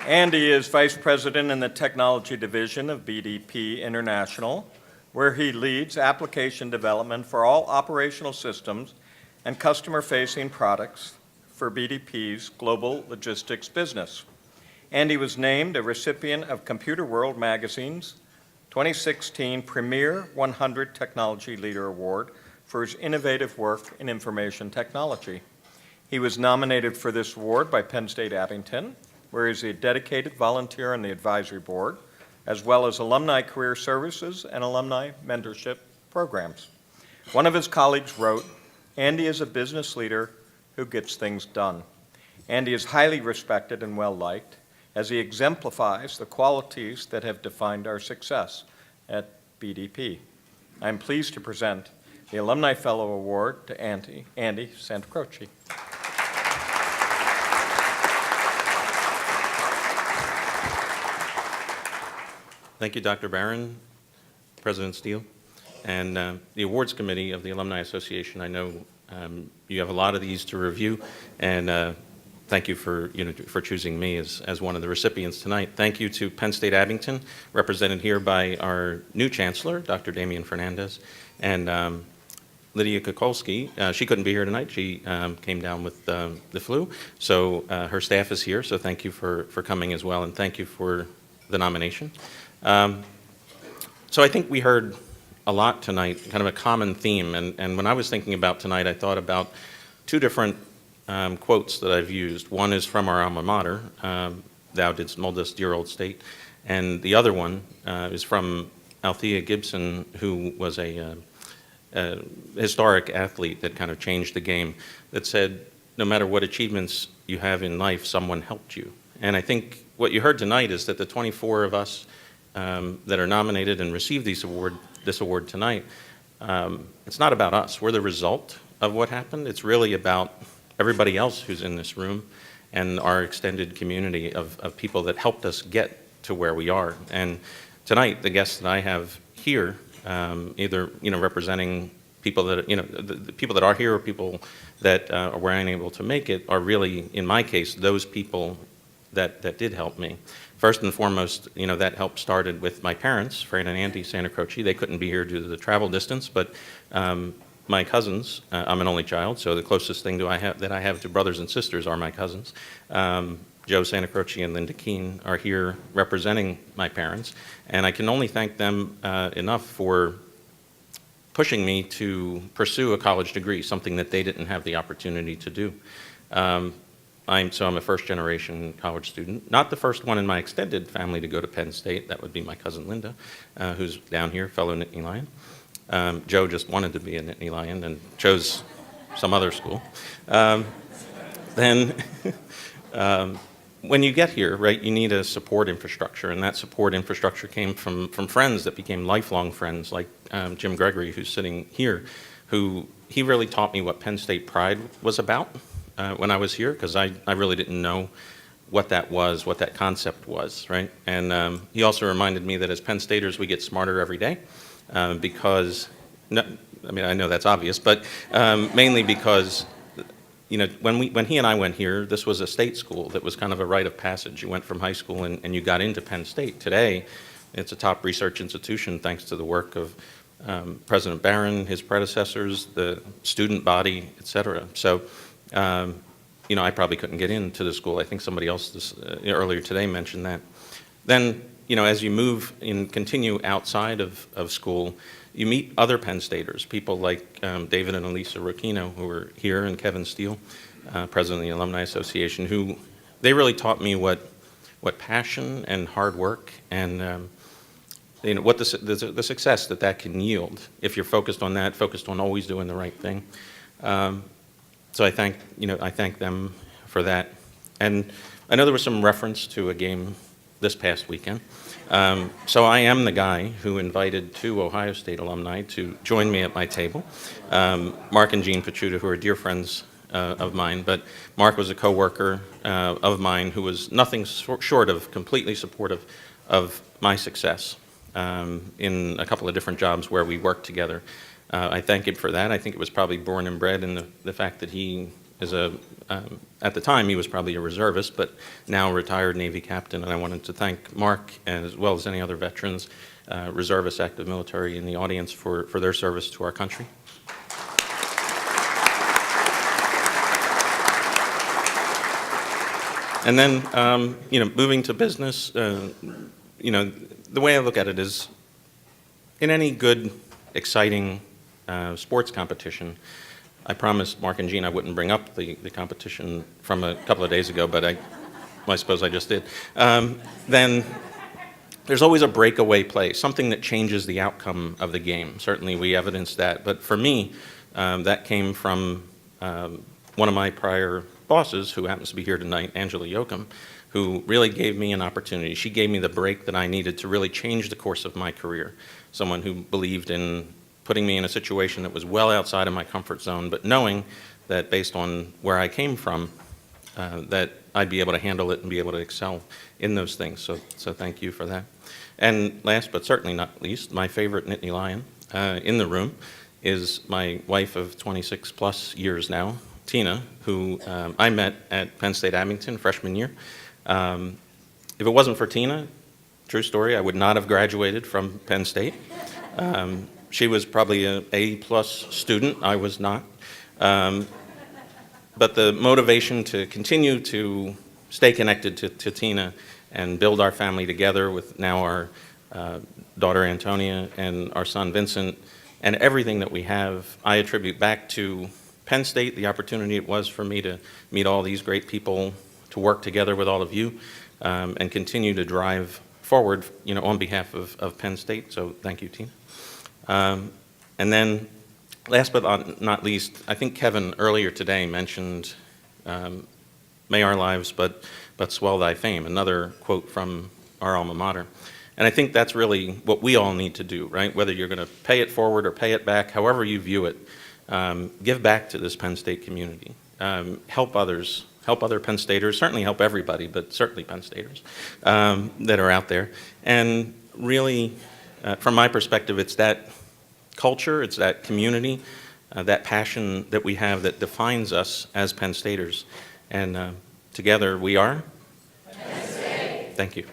Andy is Vice President in the Technology Division of BDP International, where he leads application development for all operational systems and customer-facing products for BDP's global logistics business. Andy was named a recipient of Computer World Magazine's 2016 Premier 100 Technology Leader Award for his innovative work in information technology. He was nominated for this award by Penn State Abington, where he's a dedicated volunteer on the advisory board, as well as Alumni Career Services and Alumni Mentorship Programs. One of his colleagues wrote, "Andy is a business leader who gets things done." Andy is highly respected and well-liked, as he exemplifies the qualities that have defined our success at BDP. I'm pleased to present the Alumni Fellow Award to Andy Santacroce. Thank you, Dr. Barron, President Steele, and the awards committee of the Alumni Association. I know you have a lot of these to review, and thank you for choosing me as one of the recipients tonight. Thank you to Penn State Abington, represented here by our new chancellor, Dr. Damian Fernandez, and Lydia Kukolski. She couldn't be here tonight. She came down with the flu, so her staff is here. So thank you for coming as well, and thank you for the nomination. So I think we heard a lot tonight, kind of a common theme, and when I was thinking about tonight, I thought about two different quotes that I've used. One is from our alma mater, "Thou didst mold us, dear old state," and the other one is from Althea Gibson, who was a historic athlete that kind of changed the game, that said, "No matter what achievements you have in life, someone helped you." And I think what you heard tonight is that the 24 of us that are nominated and receive this award tonight, it's not about us. We're the result of what happened. It's really about everybody else who's in this room and our extended community of people that helped us get to where we are. And tonight, the guests that I have here, either representing people that the people that are here or people that were unable to make it, are really, in my case, those people that did help me. First and foremost, that help started with my parents, Fran and Andy Santacroce. They couldn't be here due to the travel distance, but my cousins, I'm an only child, so the closest thing that I have to brothers and sisters are my cousins. Joe Santacroce and Linda Keene are here representing my parents, and I can only thank them enough for pushing me to pursue a college degree, something that they didn't have the opportunity to do. I'm a first-generation college student, not the first one in my extended family to go to Penn State. That would be my cousin Linda, who's down here, fellow Nittany Lion. Joe just wanted to be a Nittany Lion and chose some other school. Then when you get here, right, you need a support infrastructure, and that support infrastructure came from friends that became lifelong friends, like Jim Gregory, who's sitting here, he really taught me what Penn State pride was about when I was here, because I really didn't know what that was, what that concept was, right? And he also reminded me that as Penn Staters, we get smarter every day, because, I know that's obvious, but mainly because when he and I went here, this was a state school that was kind of a rite of passage. You went from high school and you got into Penn State. Today, it's a top research institution thanks to the work of President Barron, his predecessors, the student body, et cetera. So, I probably couldn't get into the school. I think somebody else earlier today mentioned that. Then, as you move and continue outside of school, you meet other Penn Staters, people like David and Elisa Rocchino, who are here, and Kevin Steele, president of the Alumni Association, who they really taught me what passion and hard work and what the success that can yield if you're focused on that, focused on always doing the right thing. So I thank them for that. And I know there was some reference to a game this past weekend. So I am the guy who invited two Ohio State alumni to join me at my table, Mark and Jean Pachuta, who are dear friends of mine. But Mark was a coworker of mine who was nothing short of completely supportive of my success in a couple of different jobs where we worked together. I thank him for that. I think it was probably born and bred in the fact that he is a at the time, he was probably a reservist, but now retired Navy captain. And I wanted to thank Mark, as well as any other veterans, reservists, active military in the audience for their service to our country. And then, moving to business, the way I look at it is, in any good, exciting sports competition, I promised Mark and Jean I wouldn't bring up the competition from a couple of days ago, but I suppose I just did. Then there's always a breakaway play, something that changes the outcome of the game. Certainly we evidenced that, but for me, that came from one of my prior bosses, who happens to be here tonight, Angela Yoakum, who really gave me an opportunity. She gave me the break that I needed to really change the course of my career. Someone who believed in putting me in a situation that was well outside of my comfort zone, but knowing that based on where I came from, that I'd be able to handle it and be able to excel in those things. So thank you for that. And last but certainly not least, my favorite Nittany Lion in the room is my wife of 26 plus years now, Tina, who I met at Penn State Abington freshman year. If it wasn't for Tina, true story, I would not have graduated from Penn State. She was probably an A-plus student. I was not. But the motivation to continue to stay connected to Tina and build our family together with now our daughter Antonia and our son Vincent, and everything that we have, I attribute back to Penn State, the opportunity it was for me to meet all these great people, to work together with all of you, and continue to drive forward, on behalf of Penn State. So thank you, Tina. And then, last but not least, I think Kevin earlier today mentioned, "May our lives but swell thy fame," another quote from our alma mater. And I think that's really what we all need to do, right? Whether you're going to pay it forward or pay it back, however you view it, give back to this Penn State community. Help others, help other Penn Staters, certainly help everybody, but certainly Penn Staters that are out there. And really, from my perspective, it's that culture, it's that community, that passion that we have that defines us as Penn Staters. And together we are Penn State. Thank you.